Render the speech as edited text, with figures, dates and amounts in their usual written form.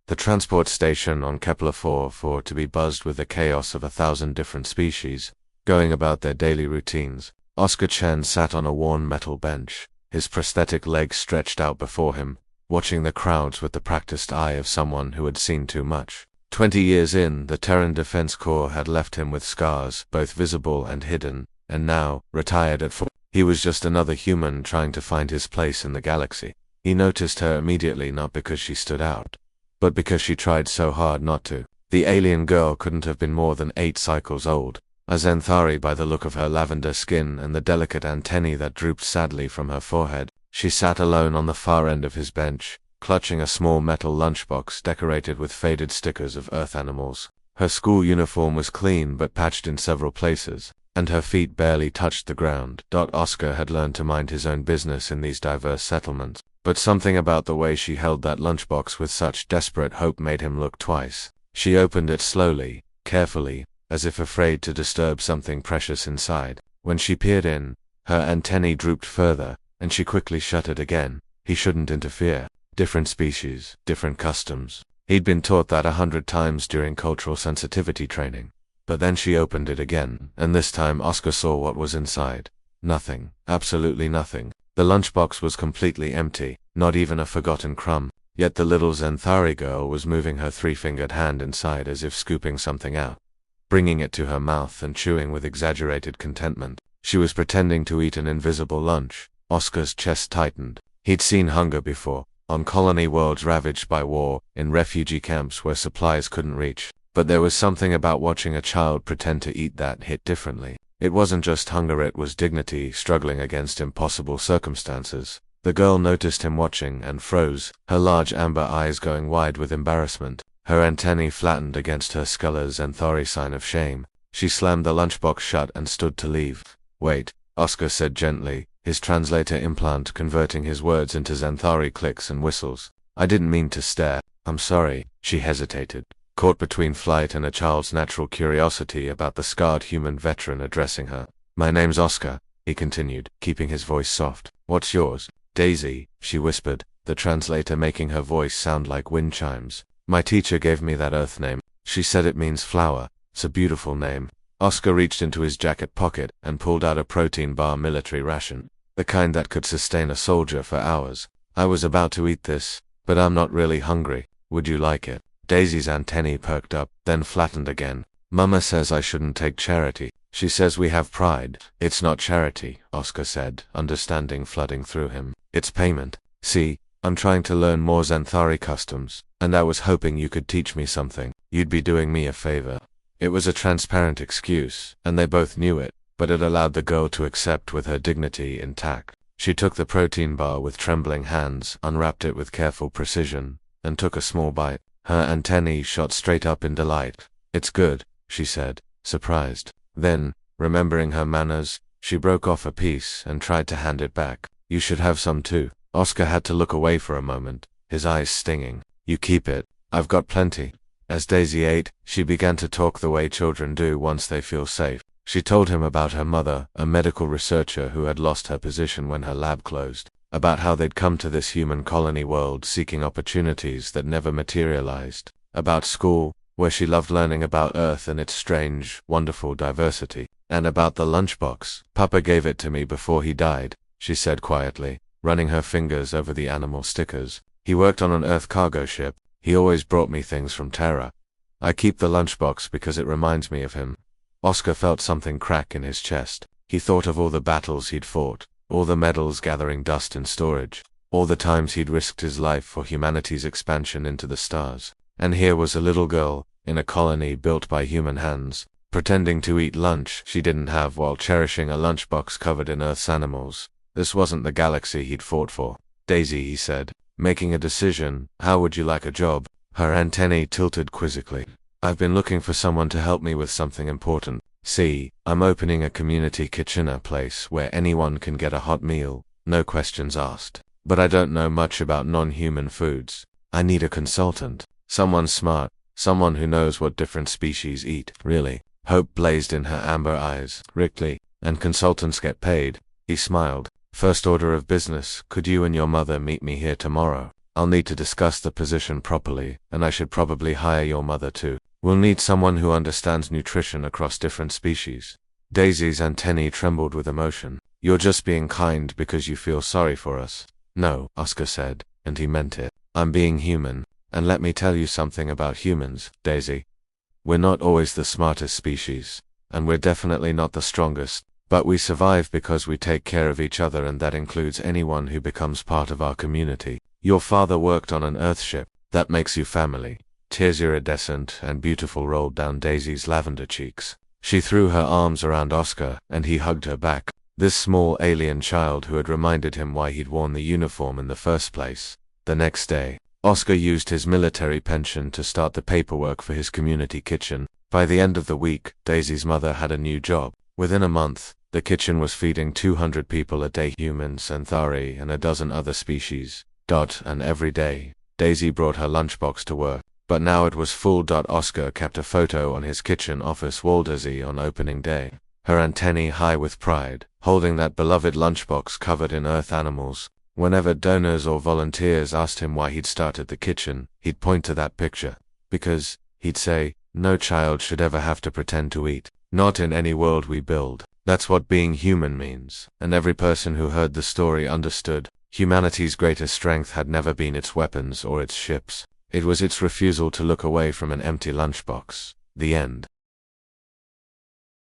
The transport station on Kepler 4 to be buzzed with the chaos of 1,000 different species, going about their daily routines. Oscar Chen sat on a worn metal bench, his prosthetic legs stretched out before him, watching the crowds with the practiced eye of someone who had seen too much. 20 years in, the Terran Defense Corps had left him with scars, both visible and hidden, and now, retired at 40, he was just another human trying to find his place in the galaxy. He noticed her immediately, not because she stood out, but because she tried so hard not to. The alien girl couldn't have been more than 8 cycles old, a Xanthari by the look of her lavender skin and the delicate antennae that drooped sadly from her forehead. She sat alone on the far end of his bench, clutching a small metal lunchbox decorated with faded stickers of Earth animals. Her school uniform was clean but patched in several places, and her feet barely touched the ground. Oscar had learned to mind his own business in these diverse settlements, but something about the way she held that lunchbox with such desperate hope made him look twice. She opened it slowly, carefully, as if afraid to disturb something precious inside. When she peered in, her antennae drooped further, and she quickly shut it again. He shouldn't interfere. Different species, different customs. He'd been taught that 100 times during cultural sensitivity training. But then she opened it again, and this time Oscar saw what was inside. Nothing, absolutely nothing. The lunchbox was completely empty, not even a forgotten crumb. Yet the little Xanthari girl was moving her 3-fingered hand inside as if scooping something out, bringing it to her mouth and chewing with exaggerated contentment. She was pretending to eat an invisible lunch. Oscar's chest tightened. He'd seen hunger before, on colony worlds ravaged by war, in refugee camps where supplies couldn't reach. But there was something about watching a child pretend to eat that hit differently. It wasn't just hunger, it was dignity struggling against impossible circumstances. The girl noticed him watching and froze, her large amber eyes going wide with embarrassment. Her antennae flattened against her skull's Xanthari sign of shame. She slammed the lunchbox shut and stood to leave. "Wait," Oscar said gently, his translator implant converting his words into Xanthari clicks and whistles. "I didn't mean to stare. I'm sorry." She hesitated, caught between flight and a child's natural curiosity about the scarred human veteran addressing her. "My name's Oscar," he continued, keeping his voice soft. "What's yours?" "Daisy," she whispered, the translator making her voice sound like wind chimes. "My teacher gave me that Earth name. She said it means flower. It's a beautiful name." Oscar reached into his jacket pocket and pulled out a protein bar military ration, the kind that could sustain a soldier for hours. "I was about to eat this, but I'm not really hungry. Would you like it?" Daisy's antennae perked up, then flattened again. "Mama says I shouldn't take charity. She says we have pride." "It's not charity," Oscar said, understanding flooding through him. "It's payment. See, I'm trying to learn more Xanthari customs, and I was hoping you could teach me something. You'd be doing me a favor." It was a transparent excuse, and they both knew it, but it allowed the girl to accept with her dignity intact. She took the protein bar with trembling hands, unwrapped it with careful precision, and took a small bite. Her antennae shot straight up in delight. "It's good," she said, surprised. Then, remembering her manners, she broke off a piece and tried to hand it back. "You should have some too." Oscar had to look away for a moment, his eyes stinging. "You keep it. I've got plenty." As Daisy ate, she began to talk the way children do once they feel safe. She told him about her mother, a medical researcher who had lost her position when her lab closed, about how they'd come to this human colony world seeking opportunities that never materialized, about school, where she loved learning about Earth and its strange, wonderful diversity, and about the lunchbox. "Papa gave it to me before he died," she said quietly, running her fingers over the animal stickers. "He worked on an Earth cargo ship. He always brought me things from Terra. I keep the lunchbox because it reminds me of him." Oscar felt something crack in his chest. He thought of all the battles he'd fought, all the medals gathering dust in storage, all the times he'd risked his life for humanity's expansion into the stars. And here was a little girl, in a colony built by human hands, pretending to eat lunch she didn't have while cherishing a lunchbox covered in Earth's animals. This wasn't the galaxy he'd fought for. "Daisy," he said, making a decision, "how would you like a job?" Her antennae tilted quizzically. "I've been looking for someone to help me with something important. See, I'm opening a community kitchen, a place where anyone can get a hot meal, no questions asked. But I don't know much about non-human foods. I need a consultant. Someone smart, someone who knows what different species eat." "Really?" Hope blazed in her amber eyes. "Rickly, and consultants get paid." He smiled. "First order of business, could you and your mother meet me here tomorrow?" I'll need to discuss the position properly, and I should probably hire your mother too. We'll need someone who understands nutrition across different species. Daisy's antennae trembled with emotion. You're just being kind because you feel sorry for us. No, Oscar said, and he meant it. I'm being human, and let me tell you something about humans, Daisy. We're not always the smartest species, and we're definitely not the strongest, but we survive because we take care of each other, and that includes anyone who becomes part of our community. Your father worked on an Earthship. That makes you family. Tears iridescent and beautiful rolled down Daisy's lavender cheeks. She threw her arms around Oscar, and he hugged her back. This small alien child who had reminded him why he'd worn the uniform in the first place. The next day, Oscar used his military pension to start the paperwork for his community kitchen. By the end of the week, Daisy's mother had a new job. Within a month, the kitchen was feeding 200 people a day, humans and Thari and a dozen other species. And every day, Daisy brought her lunchbox to work. But now it was full. Oscar kept a photo on his kitchen office wall Daisy on opening day, her antennae high with pride, holding that beloved lunchbox covered in earth animals. Whenever donors or volunteers asked him why he'd started the kitchen, he'd point to that picture. Because, he'd say, no child should ever have to pretend to eat. Not in any world we build. That's what being human means. And every person who heard the story understood. Humanity's greatest strength had never been its weapons or its ships. It was its refusal to look away from an empty lunchbox. The end.